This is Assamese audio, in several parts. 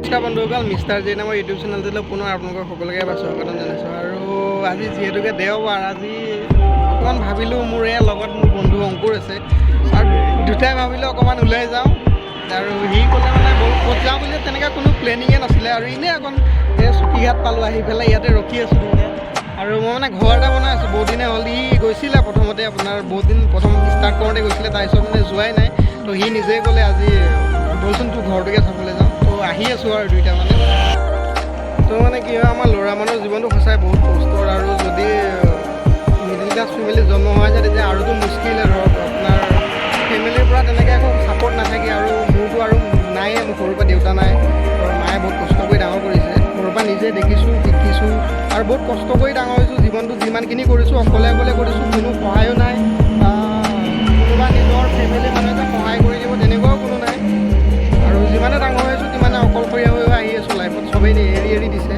নমস্কাৰ বন্ধুসকল, মিষ্টাৰ জে নামৰ ইউটিউব চেনেলটোলৈ পুনৰ আপোনালোকক সকলোকে এবাৰ স্বাগতম জনাইছোঁ। আৰু আজি যিহেতুকে দেওবাৰ, আজি অকণমান ভাবিলোঁ মোৰ লগত মোৰ বন্ধু অংকুৰ আছে আৰু দুটাই ভাবিলোঁ অকণমান ওলাই যাওঁ। আৰু সি ক'লে মানে ক'ত যাওঁ বুলি তেনেকৈ কোনো প্লেনিঙে নাছিলে। আৰু এনেই অকণ চুকীঘাট পালোঁ, আহি পেলাই ইয়াতে ৰখি আছোঁ ধুনীয়া। আৰু মই মানে ঘৰ এটা বনাই আছোঁ, বহুত দিনে হ'ল। সি গৈছিলে প্ৰথমতে, আপোনাৰ বহুত দিন প্ৰথম ষ্টাৰ্ট কৰোঁতে গৈছিলে, তাৰপিছত মানে যোৱাই নাই। তো সি নিজেই ক'লে আজি বলচোন তোৰ ঘৰটোকে চাবলৈ যাওঁ। তো আহি আছোঁ আৰু দুইটা মানে। তো মানে কি হয়, আমাৰ ল'ৰা মানুহৰ জীৱনটো সঁচাই বহুত কষ্টৰ। আৰু যদি মিডিল ক্লাছ ফেমিলি জন্ম হোৱা যায় তেতিয়া আৰুতো মুস্কিলে। ধৰক আপোনাৰ ফেমিলিৰ পৰা তেনেকৈ একো ছাপৰ্ট নাথাকে। আৰু মোৰতো আৰু নায়ে, মোৰ সৰুৰ পৰা দেউতা নাই। মায়ে বহুত কষ্ট কৰি ডাঙৰ কৰিছে, সৰুৰ পৰা নিজে দেখিছোঁ, শিকিছোঁ আৰু বহুত কষ্ট কৰি ডাঙৰ হৈছোঁ। জীৱনটোত যিমানখিনি কৰিছোঁ অকলে কৰিছোঁ, কোনো সহায়ো নাই। কোনোবা নিজৰ ফেমিলি মানুহে যে সহায় কৰি দিব তেনেকুৱাও কোনো নাই। আৰু যিমানে ডাঙৰ হৈছোঁ সিমানে অকলশৰীয়া হৈ আহি আছোঁ লাইফত। চবেই এৰি দিছে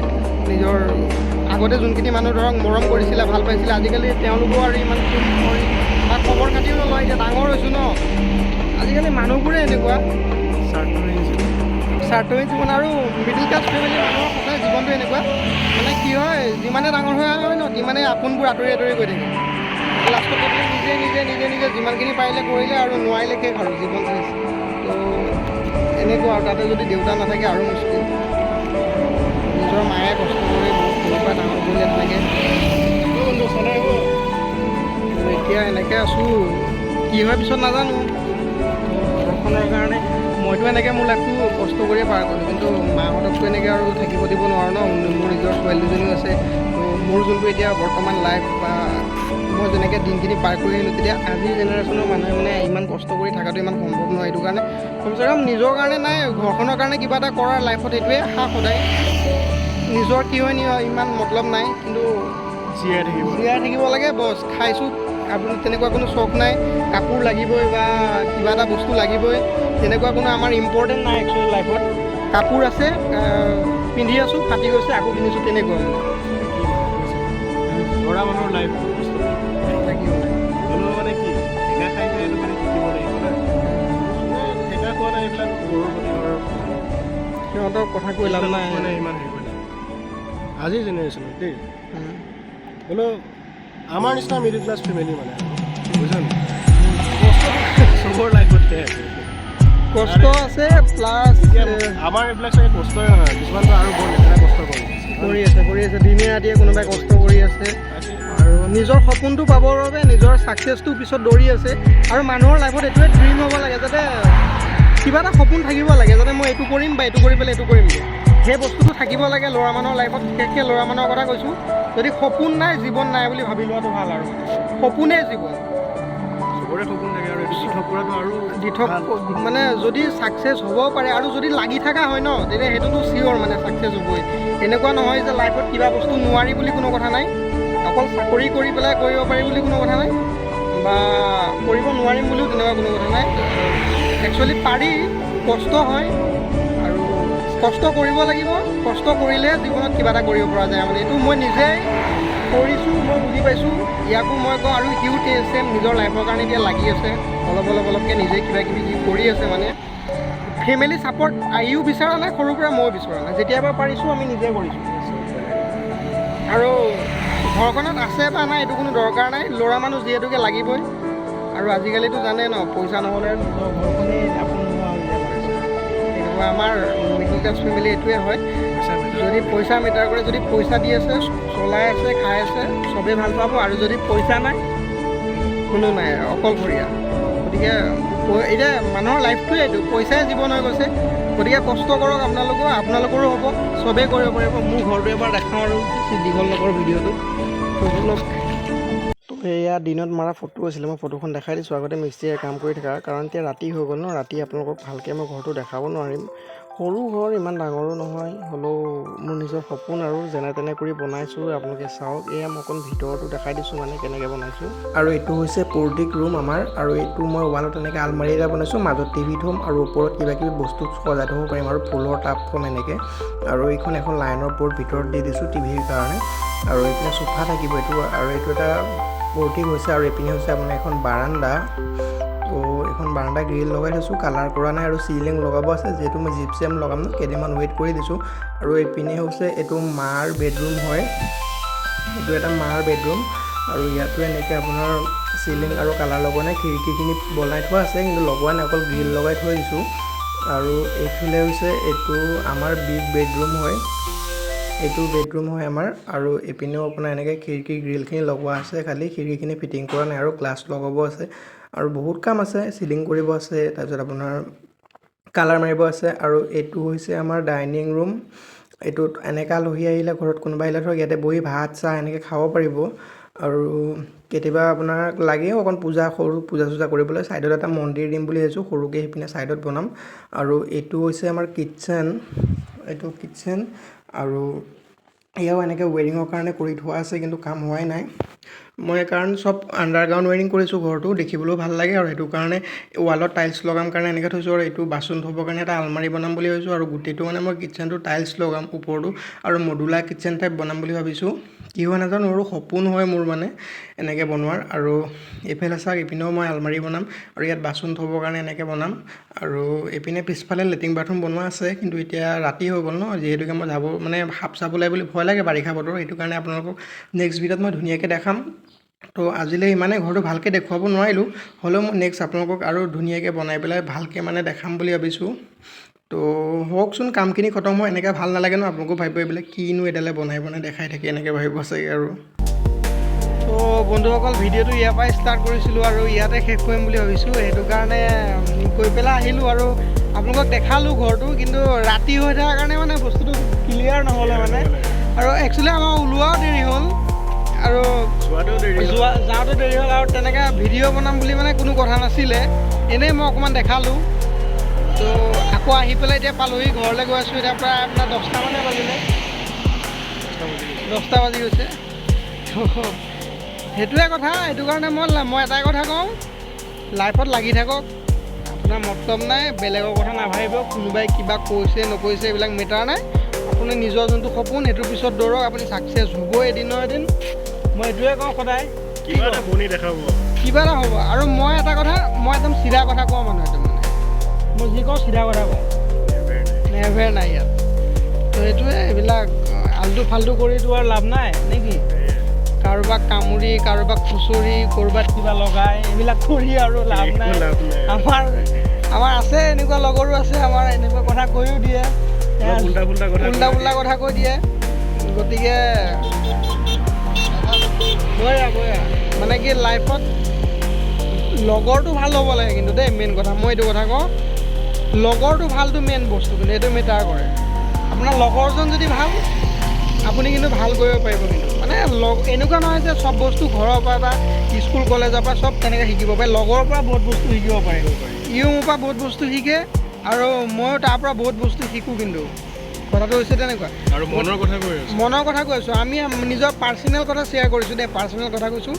নিজৰ। আগতে যোনখিনি মানুহ ধৰক মৰম কৰিছিলে, ভাল পাইছিলে, আজিকালি তেওঁলোকেও আৰু ইমান বা খবৰ খাতিও নলয়। এতিয়া ডাঙৰ হৈছোঁ ন, আজিকালি মানুহবোৰে এনেকুৱা স্বাৰ্থহীন জীৱন। আৰু মিডিল ক্লাছ ফেমিলি মানুহৰ সঁচাই জীৱনটো এনেকুৱা, মানে কি হয়, যিমানে ডাঙৰ হৈ হয় ন, সিমানে আপোনবোৰ আঁতৰি গৈ থাকে। লাষ্টত নিজে যিমানখিনি পাৰিলে কৰিলে আৰু নোৱাৰিলে শেষ আৰু জীৱন শেষ। তো এনেকুৱা। আৰু তাতে যদি দেউতা নাথাকে আৰু মুস্কিল। নিজৰ মায়ে কষ্ট কৰি বহুত সৰুৰ পৰা ডাঙৰ কৰিলে তেনেকৈ। এতিয়া এনেকৈ আছোঁ, কি হয় পিছত নাজানো। ঘৰখনৰ কাৰণে মইতো এনেকৈ মোৰ লাইফটো কষ্ট কৰিয়ে পাৰ কৰিলোঁ, কিন্তু মাহঁতকতো এনেকৈ আৰু থাকিব দিব নোৱাৰোঁ ন। মোৰ নিজৰ ছোৱালী দুজনীও আছে। তো মোৰ যোনটো এতিয়া বৰ্তমান লাইফ বা মই যেনেকৈ দিনখিনি পাৰ কৰি আহিলোঁ, তেতিয়া আজিৰ জেনেৰেশ্যনৰ মানুহে মানে ইমান কষ্ট কৰি থকাটো ইমান সম্ভৱ নহয়। সেইটো কাৰণে কমচে কম নিজৰ কাৰণে নাই, ঘৰখনৰ কাৰণে কিবা এটা কৰাৰ লাইফত এইটোৱে আশা সদায়। নিজৰ কি হয় ইমান মতলব নাই, কিন্তু জীয়াই থাকিব লাগে বছ। খাইছোঁ, আপুনি তেনেকুৱা কোনো চখ নাই। কাপোৰ লাগিবই বা কিবা এটা বস্তু লাগিবই, তেনেকুৱা কোনো আমাৰ ইম্পৰ্টেণ্ট নাই একচুৱেলি লাইফত। কাপোৰ আছে, পিন্ধি আছোঁ, ফাটি গৈছে, আকৌ কিনিছোঁ, তেনেকুৱা মানে। ল'ৰা মানুহৰ লাইফ থাকিব হ'লেও মানে কি ঠেকা খাই এইটো মানে শিকিব লাগিব না। ঠেকা খোৱা নাই, এইবিলাক কৰোৰপতি ঘৰৰ সিহঁতক কথা কৈ লাভ নাই মানে ইমান হেৰি কৰিলে আজিৰ জেনেৰেশ্যনত দেই। হ'লেও আমাৰ নিচিনা মিডিল ক্লাছ ফেমিলি মানে বুজিছা নাই, চবৰ লাইফত কষ্ট আছে। প্লাছ আমাৰ এইবিলাক চাগে কষ্টই নহয়, কিছুমানটো আৰু বৰ লেতেৰা কষ্ট কৰি আছে দিনে ৰাতিয়ে কোনোবাই কষ্ট কৰি আছে। আৰু নিজৰ সপোনটো পাবৰ বাবে নিজৰ ছাকচেছটো পিছত দৌৰি আছে। আৰু মানুহৰ লাইফত এইটোৱে ড্ৰিম হ'ব লাগে, যাতে কিবা এটা সপোন থাকিব লাগে, যাতে মই এইটো কৰিম বা এইটো কৰি পেলাই এইটো কৰিমগৈ। সেই বস্তুটো থাকিব লাগে ল'ৰা মানুহৰ লাইফত। বিশেষকৈ ল'ৰা মানুহৰ কথা কৈছোঁ। যদি সপোন নাই, জীৱন নাই বুলি ভাবি লোৱাটো ভাল। আৰু সপোনেই জীৱন, চবৰে সপোন থাকে। আৰু এইটো দিঠক কৰাটো আৰু দিঠক মানে যদি ছাকচেছ হ'ব পাৰে আৰু যদি লাগি থকা হয় ন, তেতিয়া সেইটোতো চিয়'ৰ মানে ছাকচেছ হ'বই। এনেকুৱা নহয় যে লাইফত কিবা বস্তু নোৱাৰি বুলি কোনো কথা নাই, অকল চাকৰি কৰি পেলাই কৰিব পাৰি বুলি কোনো কথা নাই, বা কৰিব নোৱাৰিম বুলিও তেনেকুৱা কোনো কথা নাই। একচুৱেলি পাৰি, কষ্ট হয় আৰু কষ্ট কৰিব লাগিব। কষ্ট কৰিলেহে জীৱনত কিবা এটা কৰিব পৰা যায়। মানে এইটো মই নিজেই কৰিছোঁ, মই বুজি পাইছোঁ। ইয়াকো মই কওঁ, আৰু সিও ছেম নিজৰ লাইফৰ কাৰণে এতিয়া লাগি আছে, অলপকৈ নিজেই কিবাকিবি কৰি আছে। মানে ফেমিলি ছাপৰ্ট আহিও বিচৰা নাই, সৰুৰ পৰা ময়ো বিচৰা নাই। যেতিয়াবা পাৰিছোঁ আমি নিজে কৰিছোঁ। আৰু ঘৰখনত আছে বা নাই এইটো কোনো দৰকাৰ নাই, ল'ৰা মানুহ যিহেতুকে লাগিবই। আৰু আজিকালিতো জানে ন, পইচা নহ'লে নিজৰ ঘৰখনেই আপোন নোহোৱা হৈ যায়। তেনেকুৱা আমাৰ মিডিল ক্লাছ ফেমিলি এইটোৱে হয়। যদি পইচা মেটাৰ কৰে, যদি পইচা দি আছে, চলাই আছে, খাই আছে, চবেই ভাল পাব। আৰু যদি পইচা নাই, কোনো নাই, অকলশৰীয়া। গতিকে এতিয়া মানুহৰ লাইফটোৱে এইটো, পইচাই জীৱন হৈ গৈছে। গতিকে কষ্ট কৰক আপোনালোকৰো হ'ব, চবেই কৰিব পাৰিব। মোৰ ঘৰটো এবাৰ দেখাওঁ আৰু বেছি দীঘল নকৰোঁ ভিডিঅ'টো। এয়া দিনত মাৰা ফটো আছিলে, মই ফটোখন দেখাই দিছোঁ। আগতে মিস্ত্ৰীয়ে কাম কৰি থকা, কাৰণ এতিয়া ৰাতি হৈ গ'ল ন, ৰাতি আপোনালোকক ভালকৈ মই ঘৰটো দেখাব নোৱাৰিম। সৰু ঘৰ, ইমান ডাঙৰো নহয়, হ'লেও মোৰ নিজৰ সপোন আৰু যেনে তেনে কৰি বনাইছোঁ। আপোনালোকে চাওক, এয়া মই অকণ ভিতৰতো দেখাই দিছোঁ মানে কেনেকৈ বনাইছোঁ। আৰু এইটো হৈছে পৰ্টিক ৰুম আমাৰ। আৰু এইটো মই ৱালত এনেকৈ আলমাৰি এটা বনাইছোঁ, মাজত টিভি থ'ম আৰু ওপৰত কিবাকিবি বস্তু সজাই থ'ব পাৰিম, আৰু ফুলৰ টাব থ'ম এনেকৈ। আৰু এইখন এখন লাইনৰ বৰ্ড ভিতৰত দি দিছোঁ টিভিৰ কাৰণে। আৰু এইপিনে চোফা থাকিব এইটো, আৰু এইটো এটা পৰ্টিক হৈছে। আৰু এইপিনে হৈছে আপোনাৰ এখন বাৰান্দা। তো এইখন বাৰাণ্ডা গ্ৰিল লগাই থৈছোঁ, কালাৰ কৰা নাই আৰু চিলিং লগাব আছে। যিহেতু মই জিপচিয়াম লগাম ন, কেইদিনমান ৱেইট কৰি দিছোঁ। আৰু এইপিনে হৈছে এইটো মাৰ বেডৰুম হয়, এইটো এটা মাৰ বেডৰুম। আৰু ইয়াতো এনেকৈ আপোনাৰ চিলিং আৰু কালাৰ লগোৱা নাই, খিৰিকীখিনি বনাই থোৱা আছে কিন্তু লগোৱা নাই, অকল গ্ৰিল লগাই থৈ দিছোঁ। আৰু এইফালে হৈছে এইটো আমাৰ বিগ বেডৰুম হয়, এইটো বেডৰুম হয় আমাৰ। আৰু এইপিনেও আপোনাৰ এনেকৈ খিৰিকী গ্ৰিলখিনি লগোৱা আছে, খালি খিৰিকীখিনি ফিটিং কৰা নাই আৰু গ্লাছ লগাব আছে। আৰু বহুত কাম আছে, চিলিং কৰিব আছে, তাৰপিছত আপোনাৰ কালাৰ মাৰিব আছে। আৰু এইটো হৈছে আমাৰ ডাইনিং ৰুম। এইটোত এনেকৈ আলহী আহিলে, ঘৰত কোনোবা আহিলে ধৰক ইয়াতে বহি ভাত চাহ এনেকৈ খাব পাৰিব। আৰু কেতিয়াবা আপোনাৰ লাগেও অকণ সৰু পূজা চূজা কৰিবলৈ। ছাইডত এটা মন্দিৰ দিম বুলি ভাবিছোঁ, সৰুকৈ সেইপিনে ছাইডত বনাম। আৰু এইটো হৈছে আমাৰ কিটচেন, এইটো কিটচেন। আৰু এয়াও এনেকৈ ৱেৰিঙৰ কাৰণে কৰি থোৱা আছে কিন্তু কাম হোৱাই নাই। মই কাৰণ চব আণ্ডাৰগ্ৰাউণ্ড ৱেৰিং কৰিছোঁ, ঘৰটো দেখিবলৈও ভাল লাগে। আৰু সেইটো কাৰণে ৱালত টাইলছ লগাম কাৰণে এনেকৈ থৈছোঁ। আৰু এইটো বাচন থ'বৰ কাৰণে এটা আলমাৰি বনাম বুলি ভাবিছোঁ। আৰু গোটেইটো মানে মই কিটচেনটো টাইলছ লগাম ওপৰটো, আৰু মডুলাৰ কিটচেন টাইপ বনাম বুলি ভাবিছোঁ। কি হয় নাজানো, আৰু সপোন হয় মোৰ মানে এনেকৈ বনোৱাৰ। আৰু এইফালে চাওক, ইপিনেও মই আলমাৰি বনাম আৰু ইয়াত বাচন থ'বৰ কাৰণে এনেকৈ বনাম। আৰু এইপিনে পিছফালে লেট্ৰিন বাথৰুম বনোৱা আছে, কিন্তু এতিয়া ৰাতি হৈ গ'ল ন, যিহেতুকে মই যাব মানে সাপ চাপ ওলাই বুলি ভয় লাগে বাৰিষা বতৰ। সেইটো কাৰণে আপোনালোকক নেক্সট ভিডিঅ'ত মই ধুনীয়াকৈ দেখাম। তো আজিলৈ ইমানে, ঘৰটো ভালকৈ দেখুৱাব নোৱাৰিলোঁ, হ'লেও মই নেক্সট আপোনালোকক আৰু ধুনীয়াকৈ বনাই পেলাই ভালকৈ মানে দেখাম বুলি ভাবিছোঁ। তো হওকচোন, কামখিনি খতম হয়। এনেকৈ ভাল নালাগে ন, আপোনালোকো ভাবিব এইবিলাক কিনো এডালে বনাই দেখাই থাকে, এনেকৈ ভাবিব চাগে। আৰু তো বন্ধুসকল, ভিডিঅ'টো ইয়াৰ পৰাই ষ্টাৰ্ট কৰিছিলোঁ আৰু ইয়াতে শেষ কৰিম বুলি ভাবিছোঁ। সেইটো কাৰণে কৈ পেলাই আহিলোঁ আৰু আপোনালোকক দেখালোঁ ঘৰটো, কিন্তু ৰাতি হৈ থকাৰ কাৰণে মানে বস্তুটো ক্লিয়াৰ নহ'লে মানে। আৰু একচুৱেলি আমাৰ ওলোৱাও দেৰি হ'ল আৰু যাওঁতে দেৰি হ'ল। আৰু তেনেকৈ ভিডিঅ' বনাম বুলি মানে কোনো কথা নাছিলে, এনেই মই অকণমান দেখালোঁ। তো আকৌ আহি পেলাই এতিয়া পালোহি, ঘৰলৈ গৈ আছোঁ। এতিয়া প্ৰায় আপোনাৰ 10টা মানে বাজিলে, 10টা বাজি গৈছে। সেইটোৱে কথা। সেইটো কাৰণে মই এটাই কথা কওঁ, লাইফত লাগি থাকক, আপোনাৰ মতলব নাই, বেলেগৰ কথা নাভাবিব। কোনোবাই কিবা কৈছে নকৈছে এইবিলাক মেটাৰ নাই। আপুনি নিজৰ যোনটো সপোন সেইটোৰ পিছত দৌৰক, আপুনি ছাকচেছ হ'বই এদিনৰ এদিন। মই এইটোৱে কওঁ সদায়, কিবা এটা হ'ব। আৰু মই এটা কথা, মই একদম চিধা কথা কওঁ মানুহ, একদম মানে মই যি কওঁ চিধা কথা কওঁ, নেভাৰ নাই ইয়াত। তো সেইটোৱে, এইবিলাক আলটু ফাল্টু কৰিতো আৰু লাভ নাই নে কি? কাৰোবাক কামুৰি, কাৰোবাক খুচৰি, ক'ৰবাত কিবা লগাই, এইবিলাক কৰি আৰু লাভ নাই। আমাৰ আছে এনেকুৱা লগৰো আছে, আমাৰ এনেকুৱা কথা কৈও দিয়ে, উল্টা পুল্টা কথা কৈ দিয়ে। গতিকে মানে কি, লাইফত লগৰটো ভাল হ'ব লাগে কিন্তু দেই, মেইন কথা মই এইটো কথা কওঁ, লগৰটো ভালটো মেইন বস্তু, কিন্তু এইটো মেটাৰ কৰে। আপোনাৰ লগৰজন যদি ভাল, আপুনি কিন্তু ভাল কৰিব পাৰিব। কিন্তু মানে এনেকুৱা নহয় যে চব বস্তু ঘৰৰ পৰা বা স্কুল কলেজৰ পৰা চব তেনেকৈ শিকিব পাৰে। লগৰৰ পৰা বহুত বস্তু শিকিব পাৰে, ইও মোৰ পৰা বহুত বস্তু শিকে আৰু ময়ো তাৰ পৰা বহুত বস্তু শিকোঁ। কিন্তু কথাটো হৈছে তেনেকুৱা, আৰু মনৰ কথা কৈ আছোঁ। আমি নিজৰ পাৰ্চনেল কথা শ্বেয়াৰ কৰিছোঁ দেই, পাৰ্চনেল কথা কৈছোঁ।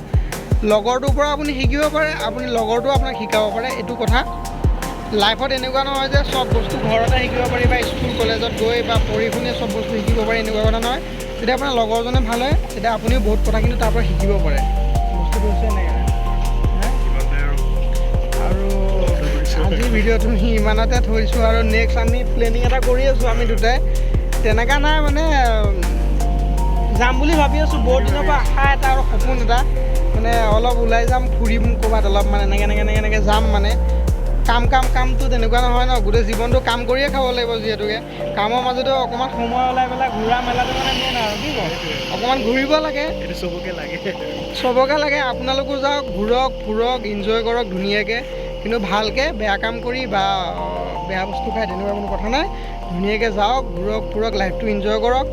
লগৰটোৰ পৰা আপুনি শিকিব পাৰে, আপুনি লগৰটোও আপোনাক শিকাব পাৰে। এইটো কথা লাইফত এনেকুৱা নহয় যে চব বস্তু ঘৰতে শিকিব পাৰি বা স্কুল কলেজত গৈ বা পঢ়ি শুনি চব বস্তু শিকিব পাৰি, এনেকুৱা কথা নহয়। যেতিয়া আপোনাৰ লগৰজনে ভাল হয়, তেতিয়া আপুনিও বহুত কথা কিন্তু তাৰ পৰা শিকিব পাৰে। বস্তুটো হৈছে এনেকৈ। আৰু আজি ভিডিঅ'টো ইমানতে থৈছোঁ, আৰু নেক্সট আমি প্লেনিং এটা কৰি আছোঁ আমি দুটাই। তেনেকুৱা নাই মানে, যাম বুলি ভাবি আছোঁ বহুত দিনৰ পৰা, আশা এটা আৰু সপোন এটা, মানে অলপ ওলাই যাম, ফুৰিম ক'ৰবাত অলপ, মানে এনেকৈ যাম মানে। কামটো তেনেকুৱা নহয় ন, গোটেই জীৱনটো কাম কৰিয়ে খাব লাগিব। যিহেতুকে কামৰ মাজতেও অকণমান সময় ওলাই পেলাই ঘূৰা মেলাটো মানে মেইন আৰু কি কয়, অকণমান ঘূৰিব লাগে, চবকে লাগে। আপোনালোকো যাওক, ঘূৰক ফুৰক, এনজয় কৰক ধুনীয়াকৈ, কিন্তু ভালকৈ। বেয়া কাম কৰি বা বেয়া বস্তু খাই তেনেকুৱা কোনো কথা নাই। ধুনীয়াকৈ যাওক, ঘূৰক ফুৰক, লাইফটো এনজয় কৰক।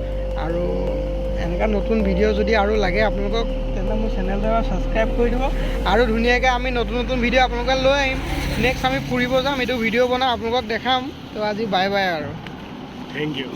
আৰু এনেকুৱা নতুন ভিডিঅ' যদি আৰু লাগে আপোনালোকক, তেন্তে মোৰ চেনেলটো ছাবস্ক্ৰাইব কৰি দিব। আৰু ধুনীয়াকৈ আমি নতুন ভিডিঅ' আপোনালোকে লৈ আহিম। নেক্সট আমি ফুৰিব যাম, এইটো ভিডিঅ' বনাম, আপোনালোকক দেখাম। তো আজি বাই বাই আৰু থেংক ইউ।